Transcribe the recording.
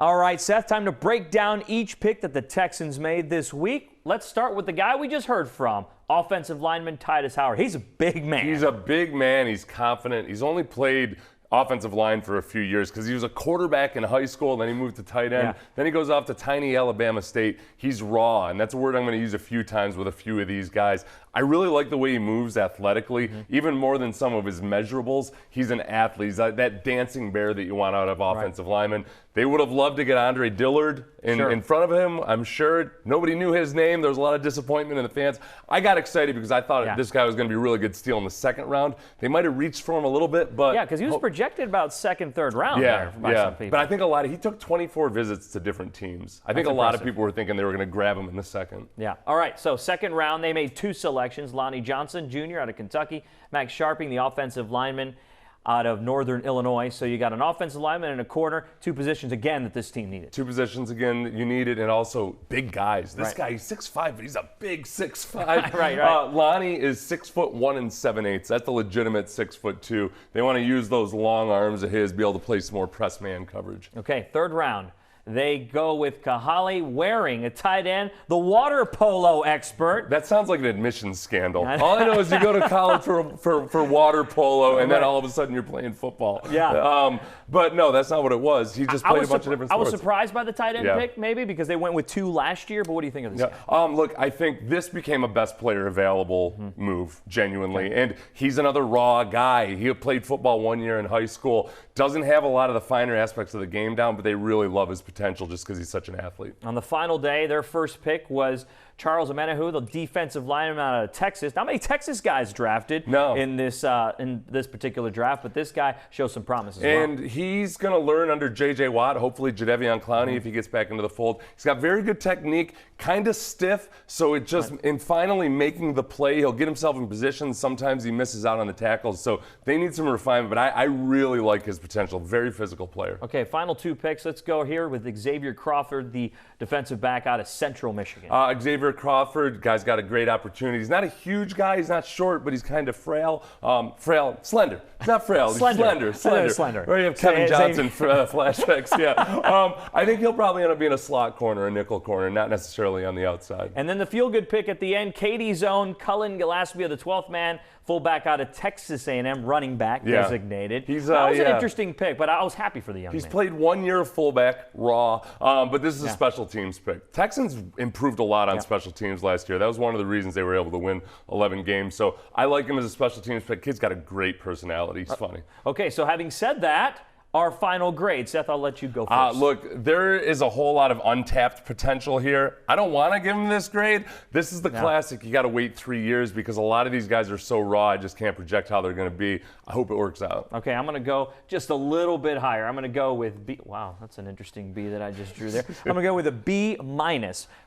All right, Seth, time to break down each pick that the Texans made this week. Let's start with the guy we just heard from, offensive lineman Titus Howard. He's a big man. He's a big man. He's confident. He's only played offensive line for a few years because he was a quarterback in high school, then he moved to tight end. Then he goes off to tiny Alabama State. He's raw, and that's a word I'm going to use a few times with a few of these guys. I really like the way he moves athletically, even more than some of his measurables. He's an athlete. He's that dancing bear that you want out of offensive linemen. They would have loved to get Andre Dillard in front of him, I'm sure. Nobody knew his name. There was a lot of disappointment in the fans. I got excited because I thought this guy was going to be a really good steal in the second round. They might have reached for him a little bit, but because he was projected about second, third round there by some people. But I think he took 24 visits to different teams. I think a lot of people were thinking they were going to grab him in the second. Yeah. All right, so second round, they made two selections. Lonnie Johnson, Jr. out of Kentucky. Max Sharping, the offensive lineman out of Northern Illinois. So you got an offensive lineman and a corner, two positions again that this team needed. Two positions again that you needed, and also big guys. This guy, he's 6'5", but he's a big 6'5". Lonnie is 6'1" and 7/8". That's the legitimate 6'2". They want to use those long arms of his, be able to play some more press man coverage. Okay, third round. They go with Kahale Waring, a tight end, the water polo expert. That sounds like an admissions scandal. All I know is you go to college for water polo, and then all of a sudden you're playing football. But no, that's not what it was. He just played a bunch of different sports. I was surprised by the tight end pick, maybe, because they went with two last year. But what do you think of this guy? Look, I think this became a best player available move, genuinely. And he's another raw guy. He played football 1 year in high school. Doesn't have a lot of the finer aspects of the game down, but they really love his potential just because he's such an athlete. On the final day, their first pick was Charles Amanam, the defensive lineman out of Texas. Not many Texas guys drafted in this particular draft, but this guy shows some promise as well. And he's going to learn under J.J. Watt, hopefully Jadeveon Clowney if he gets back into the fold. He's got very good technique, kind of stiff, so it just in finally making the play, he'll get himself in position. Sometimes he misses out on the tackles, so they need some refinement, but I really like his potential. Very physical player. Okay, final two picks. Let's go here with Xavier Crawford, the defensive back out of Central Michigan. Xavier Crawford, guy's got a great opportunity. He's not a huge guy. He's not short, but he's kind of frail. Slender. He's not frail. He's slender. Or you have Kevin Johnson flashbacks. I think he'll probably end up being a slot corner, a nickel corner, not necessarily on the outside. And then the feel-good pick at the end, Katie's own Cullen Gillaspie, the 12th man, fullback out of Texas A&M, running back designated. That was an interesting pick, but I was happy for the young man. He's played 1 year of fullback, raw, but this is a special teams pick. Texans improved a lot on special teams last year. That was one of the reasons they were able to win 11 games. So I like him as a special teams pick. Kid's got a great personality. He's funny. Okay, so having said that, our final grade. Seth, I'll let you go first. Look, there is a whole lot of untapped potential here. I don't want to give him this grade. This is the classic. You got to wait 3 years because a lot of these guys are so raw, I just can't project how they're going to be. I hope it works out. Okay, I'm going to go just a little bit higher. I'm going to go with B. Wow, that's an interesting B that I just drew there. I'm going to go with a B-.